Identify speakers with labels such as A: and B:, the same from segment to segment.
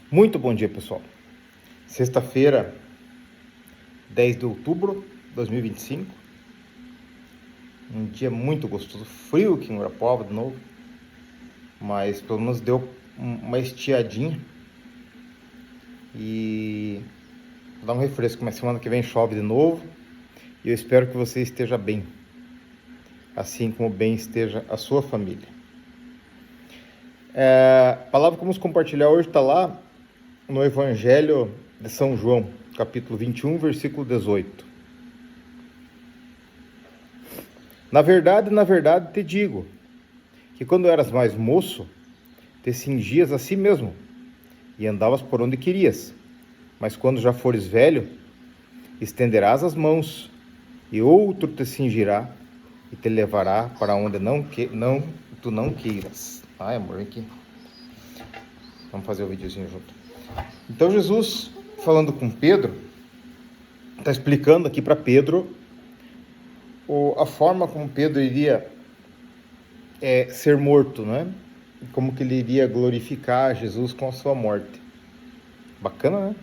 A: Muito bom dia, pessoal. Sexta-feira, 10 de outubro de 2025. Um dia muito gostoso, frio aqui em Urapuava de novo, mas pelo menos deu uma estiadinha e vou dar um refresco, mas semana que vem chove de novo e eu espero que você esteja bem, assim como bem esteja a sua família. A palavra que vamos compartilhar hoje está lá no Evangelho de São João, capítulo 21, versículo 18. Na verdade te digo, que quando eras mais moço, te cingias a si mesmo, e andavas por onde querias. Mas quando já fores velho, estenderás as mãos, e outro te cingirá, e te levará para onde tu não queiras. Ai, amor, aqui. Vamos fazer o videozinho junto. Então Jesus, falando com Pedro, está explicando aqui para Pedro a forma como Pedro iria ser morto, né? E como que ele iria glorificar Jesus com a sua morte. Bacana, né?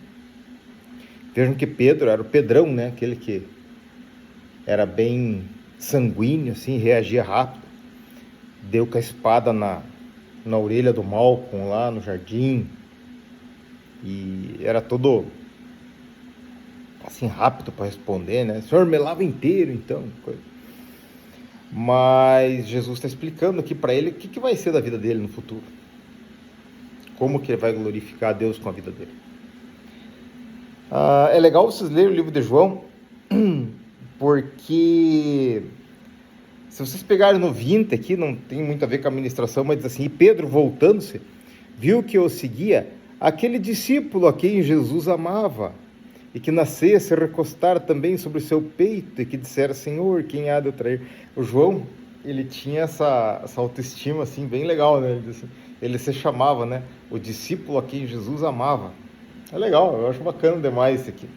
A: Vejam que Pedro era o Pedrão, né? Aquele que era bem sanguíneo, assim, reagia rápido. Deu com a espada na orelha do Malcolm lá no jardim. E era todo assim rápido para responder, né? O senhor me lava inteiro, então. Coisa. Mas Jesus está explicando aqui para ele o que vai ser da vida dele no futuro. Como que ele vai glorificar a Deus com a vida dele. É legal vocês lerem o livro de João, porque se vocês pegarem no 20 aqui, não tem muito a ver com a administração, mas diz assim, e Pedro voltando-se, viu que o seguia aquele discípulo a quem Jesus amava, e que nascia se recostar também sobre o seu peito, e que dissera, Senhor, quem há de eu trair? O João, ele tinha essa autoestima, assim, bem legal, né? Ele se chamava, né? O discípulo a quem Jesus amava. É legal, eu acho bacana demais isso aqui.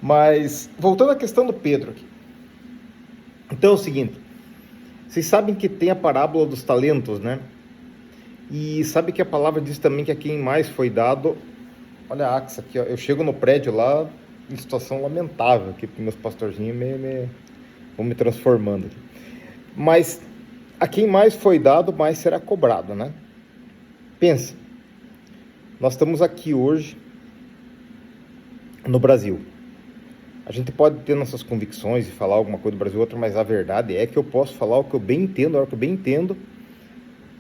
A: Mas, voltando à questão do Pedro aqui. Então é o seguinte, vocês sabem que tem a parábola dos talentos, né? E sabe que a palavra diz também que a quem mais foi dado... Olha a axa aqui, ó. Eu chego no prédio lá em situação lamentável aqui, porque meus pastorzinhos vão me transformando aqui. Mas a quem mais foi dado, mais será cobrado, né? Pensa, nós estamos aqui hoje no Brasil. A gente pode ter nossas convicções e falar alguma coisa do Brasil, outra, mas a verdade é que eu posso falar o que eu bem entendo, a hora que eu bem entendo,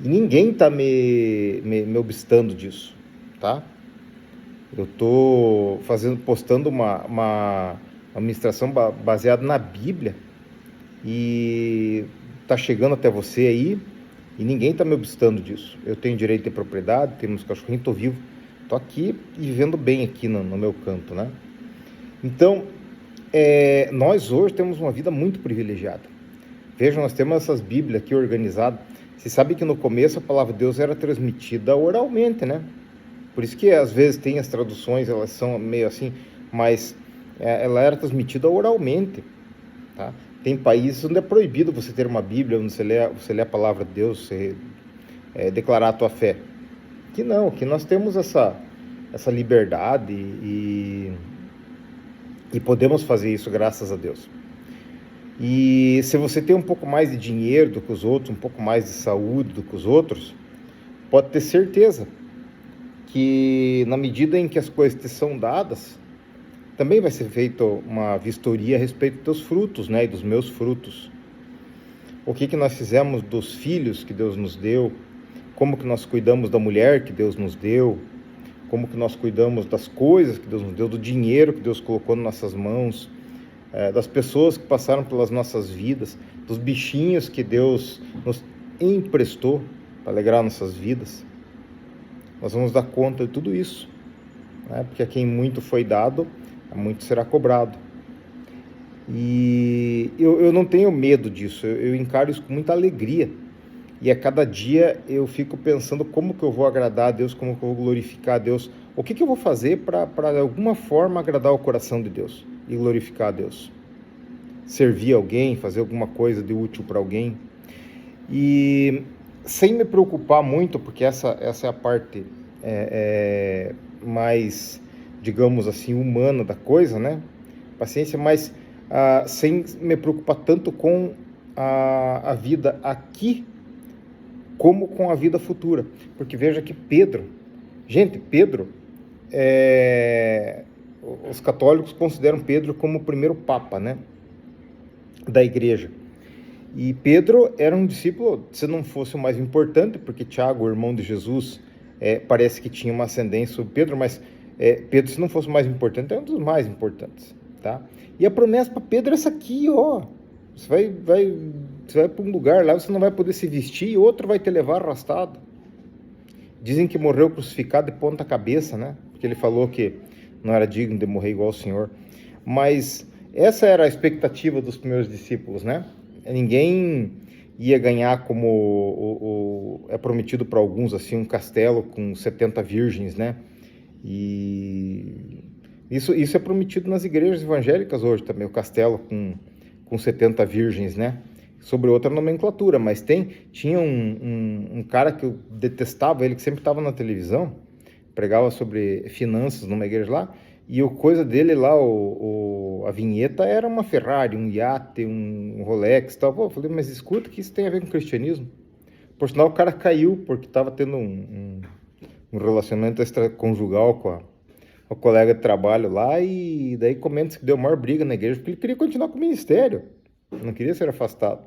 A: e ninguém está me obstando disso, tá? Eu estou postando uma ministração baseada na Bíblia e está chegando até você aí e ninguém está me obstando disso. Eu tenho direito de ter propriedade, temos cachorrinho, estou vivo, estou aqui e vivendo bem aqui no meu canto, né? Então, nós hoje temos uma vida muito privilegiada. Vejam, nós temos essas Bíblias aqui organizadas. Você sabe que no começo a palavra de Deus era transmitida oralmente, né? Por isso que às vezes tem as traduções, elas são meio assim, mas ela era transmitida oralmente, tá? Tem países onde é proibido você ter uma Bíblia, onde você lê a palavra de Deus, você declarar a tua fé. Aqui não, aqui nós temos essa liberdade e podemos fazer isso, graças a Deus. E se você tem um pouco mais de dinheiro do que os outros, um pouco mais de saúde do que os outros, pode ter certeza que na medida em que as coisas te são dadas, também vai ser feita uma vistoria a respeito dos teus frutos, né, e dos meus frutos. O que nós fizemos dos filhos que Deus nos deu, como que nós cuidamos da mulher que Deus nos deu, como que nós cuidamos das coisas que Deus nos deu, do dinheiro que Deus colocou nas nossas mãos, das pessoas que passaram pelas nossas vidas, dos bichinhos que Deus nos emprestou para alegrar nossas vidas. Nós vamos dar conta de tudo isso, né? Porque a quem muito foi dado, a muito será cobrado. E eu não tenho medo disso, eu encaro isso com muita alegria. E a cada dia eu fico pensando como que eu vou agradar a Deus, como que eu vou glorificar a Deus. O que eu vou fazer para de alguma forma agradar o coração de Deus e glorificar a Deus. Servir alguém, fazer alguma coisa de útil para alguém. E sem me preocupar muito, porque essa é a parte mais, digamos assim, humana da coisa, né? Paciência, mas sem me preocupar tanto com a vida aqui como com a vida futura. Porque veja que Pedro, os católicos consideram Pedro como o primeiro papa, né, da igreja. E Pedro era um discípulo, se não fosse o mais importante, porque Tiago, o irmão de Jesus, parece que tinha uma ascendência sobre Pedro, mas Pedro, se não fosse o mais importante, é um dos mais importantes, tá? E a promessa para Pedro é essa aqui, ó. Você vai para um lugar lá, você não vai poder se vestir e outro vai te levar arrastado. Dizem que morreu crucificado de ponta cabeça, né? Porque ele falou que não era digno de morrer igual ao Senhor. Mas essa era a expectativa dos primeiros discípulos, né? Ninguém ia ganhar, como é prometido para alguns, assim, um castelo com 70 virgens, né? E isso é prometido nas igrejas evangélicas hoje também, o castelo com 70 virgens, né? Sobre outra nomenclatura, mas tinha um cara que eu detestava, ele que sempre estava na televisão, pregava sobre finanças numa igreja lá, e o coisa dele lá, a vinheta era uma Ferrari, um iate, um Rolex e tal. Pô, eu falei, mas escuta, que isso tem a ver com cristianismo? Por sinal, o cara caiu porque estava tendo um relacionamento extraconjugal com a colega de trabalho lá, e daí comenta que deu maior briga na igreja, porque ele queria continuar com o ministério, não queria ser afastado.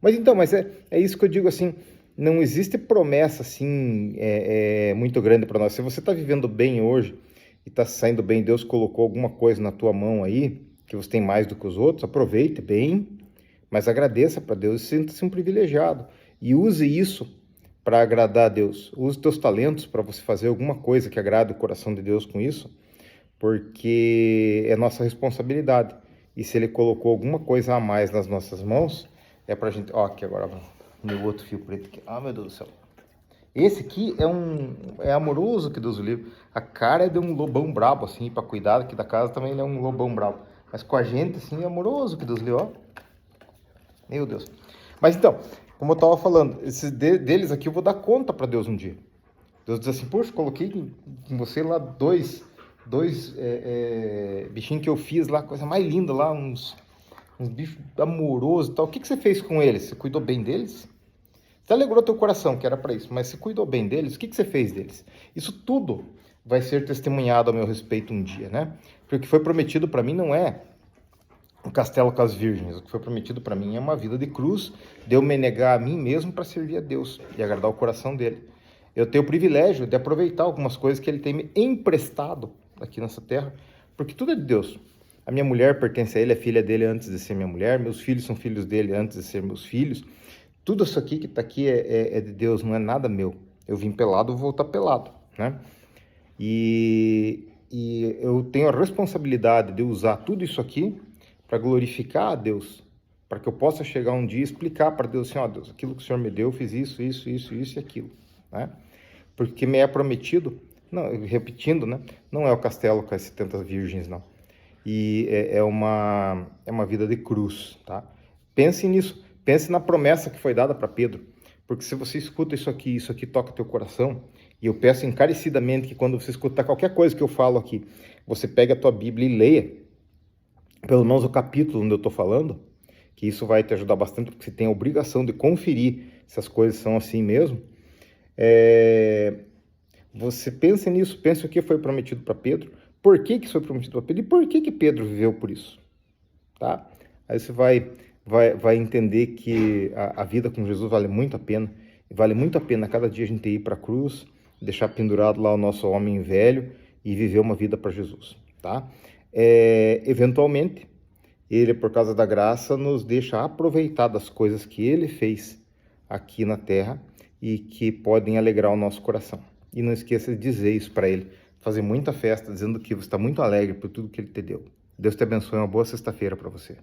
A: Mas é isso que eu digo, assim, não existe promessa assim muito grande para nós. Se você está vivendo bem hoje e está saindo bem, Deus colocou alguma coisa na tua mão aí, que você tem mais do que os outros, aproveite bem, mas agradeça para Deus e sinta-se um privilegiado. E use isso para agradar a Deus. Use teus talentos para você fazer alguma coisa que agrade o coração de Deus com isso, porque é nossa responsabilidade. E se Ele colocou alguma coisa a mais nas nossas mãos, é pra gente... Ó, aqui agora, meu outro fio preto aqui. Ah, meu Deus do céu. Esse aqui é amoroso, que Deus o livre. A cara é de um lobão brabo, assim, pra cuidar aqui da casa também ele é um lobão brabo. Mas com a gente, assim, é amoroso, que Deus o livre, ó. Meu Deus. Mas então, como eu tava falando, esses deles aqui eu vou dar conta pra Deus um dia. Deus diz assim, poxa, coloquei com você lá dois bichinhos que eu fiz lá, coisa mais linda lá, uns bichos amorosos e tal. O que você fez com eles? Você cuidou bem deles? Você alegrou teu coração, que era para isso, mas você cuidou bem deles? O que você fez deles? Isso tudo vai ser testemunhado a meu respeito um dia, né? Porque o que foi prometido para mim não é um castelo com as virgens. O que foi prometido para mim é uma vida de cruz, de eu me negar a mim mesmo para servir a Deus e agradar o coração dele. Eu tenho o privilégio de aproveitar algumas coisas que ele tem me emprestado aqui nessa terra, porque tudo é de Deus. A minha mulher pertence a ele, é filha dele antes de ser minha mulher, meus filhos são filhos dele antes de ser meus filhos. Tudo isso aqui que está aqui é de Deus, não é nada meu. Eu vim pelado, vou voltar pelado, né? E eu tenho a responsabilidade de usar tudo isso aqui para glorificar a Deus, para que eu possa chegar um dia e explicar para Deus assim, ó, Deus, aquilo que o Senhor me deu, eu fiz isso e aquilo, né? Porque me é prometido, não, repetindo, né? Não é o castelo com as 70 virgens, não. E é uma vida de cruz, tá? Pense nisso, pense na promessa que foi dada para Pedro, porque se você escuta isso aqui toca teu coração, e eu peço encarecidamente que quando você escutar qualquer coisa que eu falo aqui, você pegue a tua Bíblia e leia, pelo menos o capítulo onde eu estou falando, que isso vai te ajudar bastante, porque você tem a obrigação de conferir se as coisas são assim mesmo. Você pense nisso, pense o que foi prometido para Pedro, por que isso foi prometido para Pedro e por que Pedro viveu por isso, tá? Aí você vai entender que a vida com Jesus vale muito a pena cada dia a gente ir para a cruz, deixar pendurado lá o nosso homem velho e viver uma vida para Jesus, tá? Eventualmente, ele, por causa da graça, nos deixa aproveitar das coisas que ele fez aqui na terra e que podem alegrar o nosso coração. E não esqueça de dizer isso para ele, fazer muita festa, dizendo que você está muito alegre por tudo que ele te deu. Deus te abençoe, uma boa sexta-feira para você.